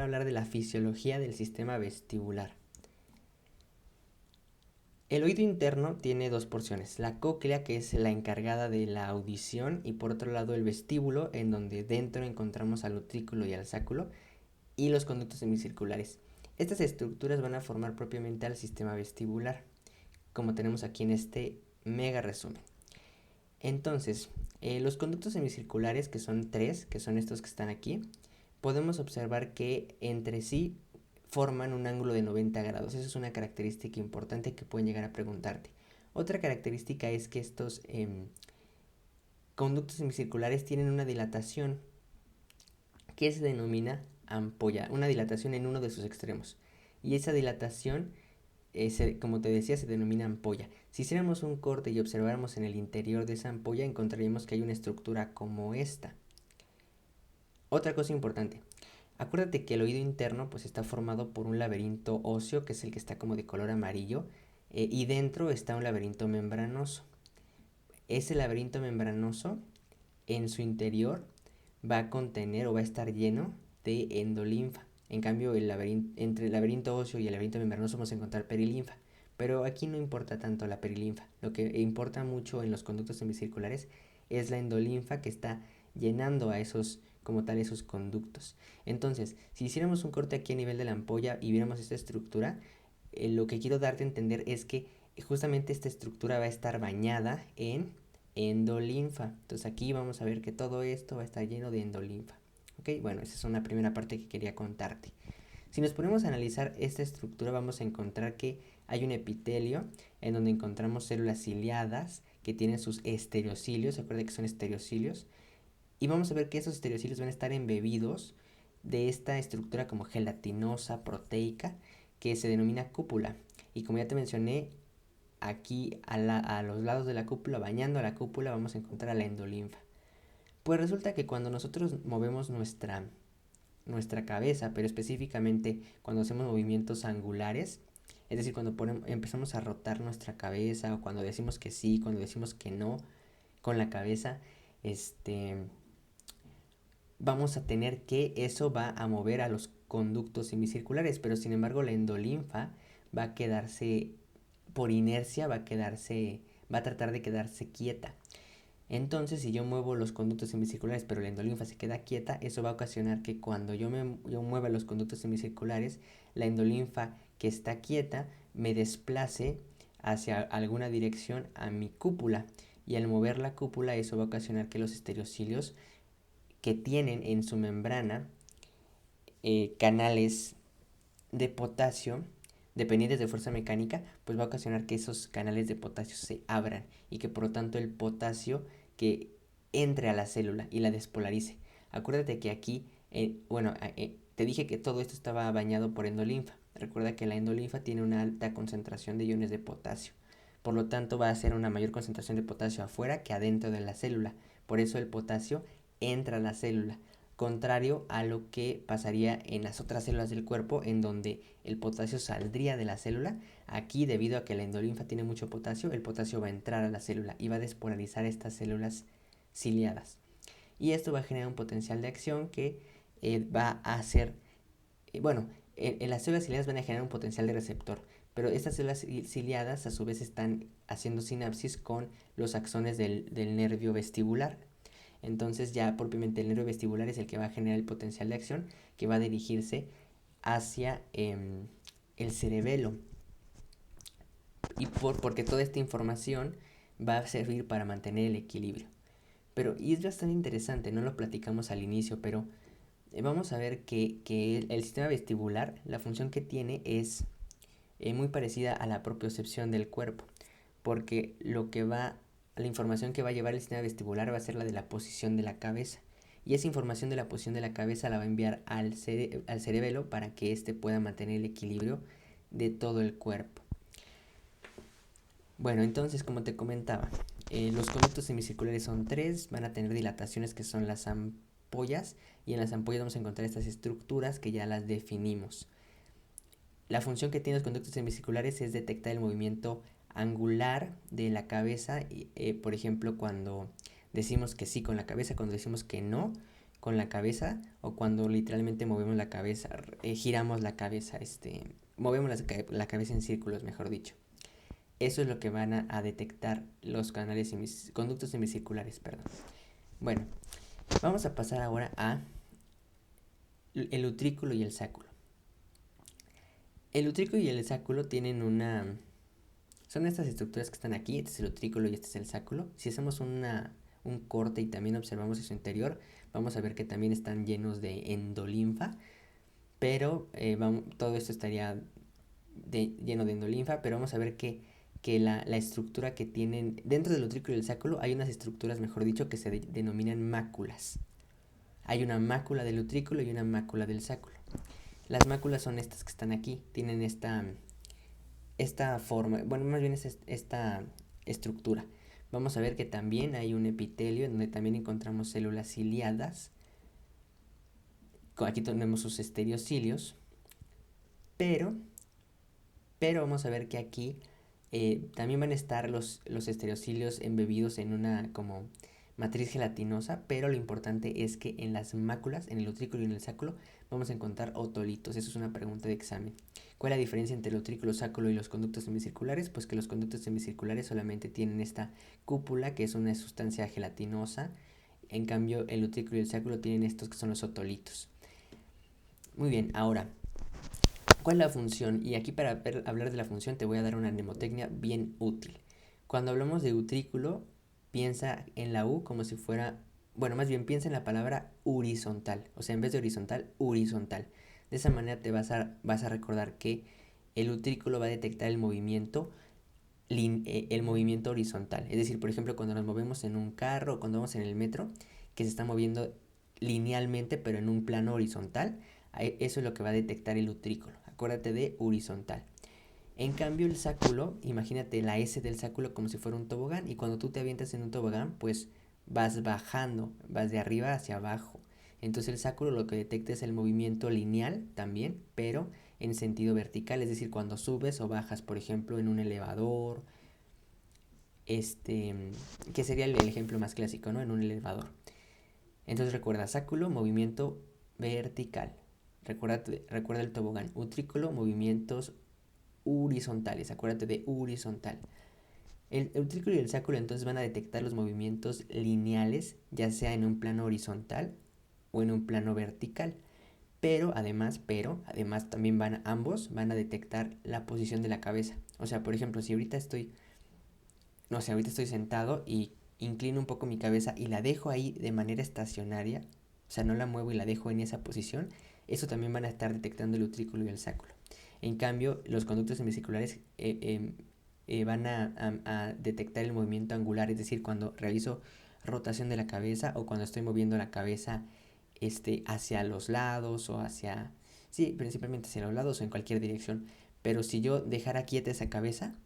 hablar de la fisiología del sistema vestibular. El oído interno tiene dos porciones, la cóclea, que es la encargada de la audición, y por otro lado el vestíbulo, en donde dentro encontramos al utrículo y al sáculo, y los conductos semicirculares. Estas estructuras van a formar propiamente al sistema vestibular, como tenemos aquí en este mega resumen. Entonces, los conductos semicirculares, que son tres, que son estos que están aquí, podemos observar que entre sí forman un ángulo de 90 grados. Esa es una característica importante que pueden llegar a preguntarte. Otra característica es que estos conductos semicirculares tienen una dilatación que se denomina ampolla, una dilatación en uno de sus extremos. Y esa dilatación, como te decía, se denomina ampolla. Si hiciéramos un corte y observáramos en el interior de esa ampolla, encontraríamos que hay una estructura como esta. Otra cosa importante, acuérdate que el oído interno pues está formado por un laberinto óseo, que es el que está como de color amarillo, y dentro está un laberinto membranoso. Ese laberinto membranoso en su interior va a contener o va a estar lleno de endolinfa. En cambio, entre el laberinto óseo y el laberinto membranoso vamos a encontrar perilinfa. Pero aquí no importa tanto la perilinfa. Lo que importa mucho en los conductos semicirculares es la endolinfa, que está llenando a esos, como tal, esos conductos. Entonces, si hiciéramos un corte aquí a nivel de la ampolla y viéramos esta estructura, lo que quiero darte a entender es que justamente esta estructura va a estar bañada en endolinfa. Entonces aquí vamos a ver que todo esto va a estar lleno de endolinfa. Ok, bueno, esa es una primera parte que quería contarte. Si nos ponemos a analizar esta estructura, vamos a encontrar que hay un epitelio en donde encontramos células ciliadas que tienen sus estereocilios. Acuérdense que son estereocilios. Y vamos a ver que esos estereocilios van a estar embebidos de esta estructura como gelatinosa, proteica, que se denomina cúpula. Y como ya te mencioné, aquí a los lados de la cúpula, bañando a la cúpula, vamos a encontrar a la endolinfa. Pues resulta que cuando nosotros movemos nuestra cabeza, pero específicamente cuando hacemos movimientos angulares, es decir, cuando empezamos a rotar nuestra cabeza, o cuando decimos que sí, cuando decimos que no con la cabeza, vamos a tener que eso va a mover a los conductos semicirculares, pero sin embargo la endolinfa va a quedarse por inercia, va a tratar de quedarse quieta. Entonces, si yo muevo los conductos semicirculares, pero la endolinfa se queda quieta, eso va a ocasionar que cuando yo mueva los conductos semicirculares, la endolinfa que está quieta me desplace hacia alguna dirección a mi cúpula. Y al mover la cúpula, eso va a ocasionar que los estereocilios, que tienen en su membrana canales de potasio dependientes de fuerza mecánica, pues va a ocasionar que esos canales de potasio se abran y que por lo tanto el potasio que entre a la célula y la despolarice. Acuérdate que aquí, te dije que todo esto estaba bañado por endolinfa. Recuerda que la endolinfa tiene una alta concentración de iones de potasio. Por lo tanto, va a ser una mayor concentración de potasio afuera que adentro de la célula. Por eso el potasio entra a la célula, contrario a lo que pasaría en las otras células del cuerpo, en donde el potasio saldría de la célula. Aquí, debido a que la endolinfa tiene mucho potasio, el potasio va a entrar a la célula y va a despolarizar estas células ciliadas. Y esto va a generar un potencial de acción que va a hacer, en las células ciliadas van a generar un potencial de receptor, pero estas células ciliadas a su vez están haciendo sinapsis con los axones del nervio vestibular. Entonces ya propiamente el nervio vestibular es el que va a generar el potencial de acción, que va a dirigirse hacia el cerebelo. Y porque toda esta información va a servir para mantener el equilibrio. Y es bastante interesante, no lo platicamos al inicio, pero vamos a ver que el sistema vestibular, la función que tiene es muy parecida a la propiocepción del cuerpo, porque la información que va a llevar el sistema vestibular va a ser la de la posición de la cabeza. Y esa información de la posición de la cabeza la va a enviar al cerebelo para que éste pueda mantener el equilibrio de todo el cuerpo. Bueno, entonces, como te comentaba, los conductos semicirculares son tres, van a tener dilataciones que son las ampollas, y en las ampollas vamos a encontrar estas estructuras que ya las definimos. La función que tienen los conductos semicirculares es detectar el movimiento angular de la cabeza, por ejemplo, cuando decimos que sí con la cabeza, cuando decimos que no con la cabeza o cuando literalmente movemos la cabeza, giramos la cabeza, movemos la cabeza en círculos, mejor dicho. Eso es lo que van a detectar los conductos semicirculares, perdón. Bueno, vamos a pasar ahora a el utrículo y el sáculo. El utrículo y el sáculo tienen son estas estructuras que están aquí. Este es el utrículo y este es el sáculo. Si hacemos un corte y también observamos su interior, vamos a ver que también están llenos de endolinfa, pero todo esto estaría lleno de endolinfa, pero vamos a ver que la estructura que tienen dentro del utrículo y el sáculo, hay unas estructuras, mejor dicho, que se denominan máculas. Hay una mácula del utrículo y una mácula del sáculo. Las máculas son estas que están aquí, tienen esta forma, bueno, más bien es esta estructura. Vamos a ver que también hay un epitelio en donde también encontramos células ciliadas. Aquí tenemos sus estereocilios, pero vamos a ver que aquí también van a estar los estereocilios embebidos en una como matriz gelatinosa, pero lo importante es que en las máculas, en el utrículo y en el sáculo, vamos a encontrar otolitos. Eso es una pregunta de examen. ¿Cuál es la diferencia entre el utrículo, sáculo y los conductos semicirculares? Pues que los conductos semicirculares solamente tienen esta cúpula, que es una sustancia gelatinosa. En cambio, el utrículo y el sáculo tienen estos que son los otolitos. Muy bien, ahora, ¿cuál es la función? Y aquí para hablar de la función te voy a dar una mnemotecnia bien útil. Cuando hablamos de utrículo, piensa en la U como si fuera, bueno, más bien piensa en la palabra horizontal. O sea, en vez de horizontal, horizontal. De esa manera vas a recordar que el utrículo va a detectar el movimiento horizontal. Es decir, por ejemplo, cuando nos movemos en un carro o cuando vamos en el metro, que se está moviendo linealmente pero en un plano horizontal, eso es lo que va a detectar el utrículo. Acuérdate de horizontal. En cambio, el sáculo, imagínate la S del sáculo como si fuera un tobogán, y cuando tú te avientas en un tobogán, pues vas bajando, vas de arriba hacia abajo. Entonces el sáculo lo que detecta es el movimiento lineal también, pero en sentido vertical, es decir, cuando subes o bajas, por ejemplo, en un elevador, que sería el ejemplo más clásico, ¿no? En un elevador. Entonces recuerda, sáculo, movimiento vertical. Recuerda el tobogán. Utrículo, movimientos horizontales. Acuérdate de horizontal. El utrículo y el sáculo entonces van a detectar los movimientos lineales, ya sea en un plano horizontal o en un plano vertical. Pero además también ambos van a detectar la posición de la cabeza. O sea, por ejemplo, si ahorita estoy sentado y inclino un poco mi cabeza y la dejo ahí de manera estacionaria, o sea, no la muevo y la dejo en esa posición, eso también van a estar detectando el utrículo y el sáculo. En cambio, los conductos semicirculares van a detectar el movimiento angular, es decir, cuando realizo rotación de la cabeza o cuando estoy moviendo la cabeza hacia los lados o sí, principalmente hacia los lados o en cualquier dirección. Pero si yo dejara quieta esa cabeza,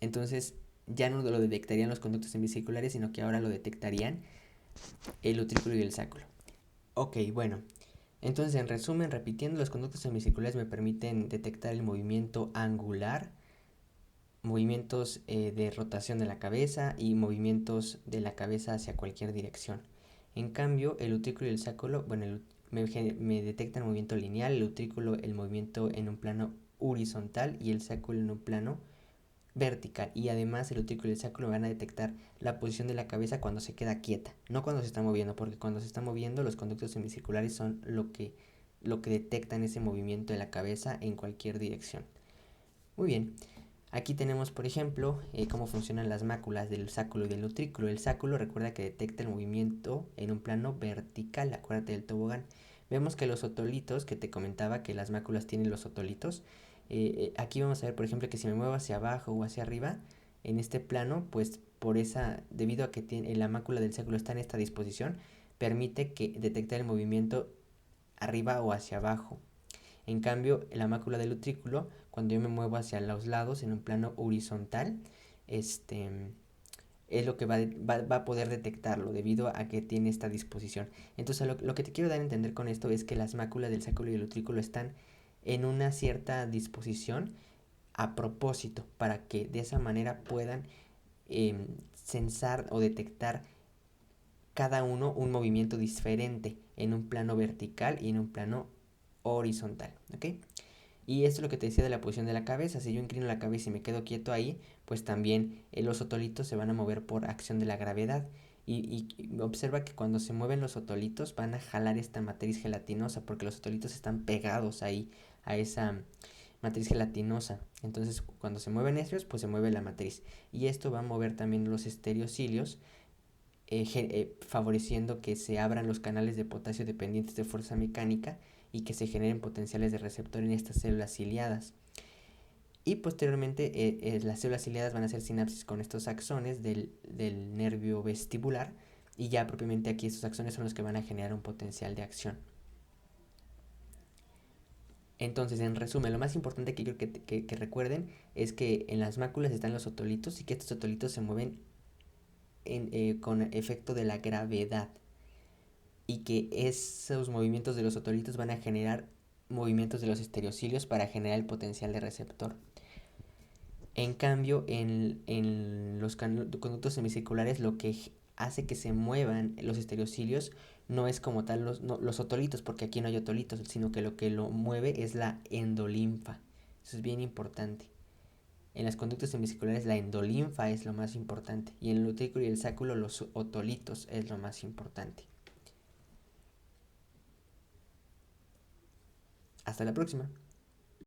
entonces ya no lo detectarían los conductos semicirculares, sino que ahora lo detectarían el utrículo y el sáculo. Ok, bueno. Entonces, en resumen, repitiendo, los conductos semicirculares me permiten detectar el movimiento angular, movimientos de rotación de la cabeza y movimientos de la cabeza hacia cualquier dirección. En cambio, el utrículo y el sáculo, bueno, me detectan el movimiento lineal, el utrículo el movimiento en un plano horizontal y el sáculo en un plano vertical. Y además el utrículo y el sáculo van a detectar la posición de la cabeza cuando se queda quieta, no cuando se está moviendo, porque cuando se está moviendo los conductos semicirculares son lo que detectan ese movimiento de la cabeza en cualquier dirección. Muy bien. Aquí tenemos, por ejemplo, cómo funcionan las máculas del sáculo y del utrículo. El sáculo recuerda que detecta el movimiento en un plano vertical, acuérdate del tobogán. Vemos que los otolitos, que te comentaba que las máculas tienen los otolitos, aquí vamos a ver, por ejemplo, que si me muevo hacia abajo o hacia arriba, en este plano, pues debido a que la mácula del sáculo está en esta disposición, permite que detectar el movimiento arriba o hacia abajo. En cambio, la mácula del utrículo, cuando yo me muevo hacia los lados en un plano horizontal, es lo que va a poder detectarlo debido a que tiene esta disposición. Entonces, lo que te quiero dar a entender con esto es que las máculas del sáculo y el utrículo están en una cierta disposición a propósito para que de esa manera puedan sensar o detectar cada uno un movimiento diferente en un plano vertical y en un plano horizontal, ¿ok? Y esto es lo que te decía de la posición de la cabeza. Si yo inclino la cabeza y me quedo quieto ahí, pues también los otolitos se van a mover por acción de la gravedad. Y observa que cuando se mueven los otolitos van a jalar esta matriz gelatinosa porque los otolitos están pegados ahí a esa matriz gelatinosa. Entonces cuando se mueven ellos, pues se mueve la matriz. Y esto va a mover también los estereocilios, favoreciendo que se abran los canales de potasio dependientes de fuerza mecánica y que se generen potenciales de receptor en estas células ciliadas. Y posteriormente las células ciliadas van a hacer sinapsis con estos axones del nervio vestibular, y ya propiamente aquí estos axones son los que van a generar un potencial de acción. Entonces, en resumen, lo más importante que quiero que recuerden es que en las máculas están los otolitos y que estos otolitos se mueven con efecto de la gravedad, y que esos movimientos de los otolitos van a generar movimientos de los estereocilios para generar el potencial de receptor. En cambio, en los conductos semicirculares, lo que hace que se muevan los estereocilios no es como tal los otolitos, porque aquí no hay otolitos, sino que lo mueve es la endolinfa. Eso es bien importante. En las conductas semicirculares la endolinfa es lo más importante, y en el utrículo y el sáculo los otolitos es lo más importante. Hasta la próxima.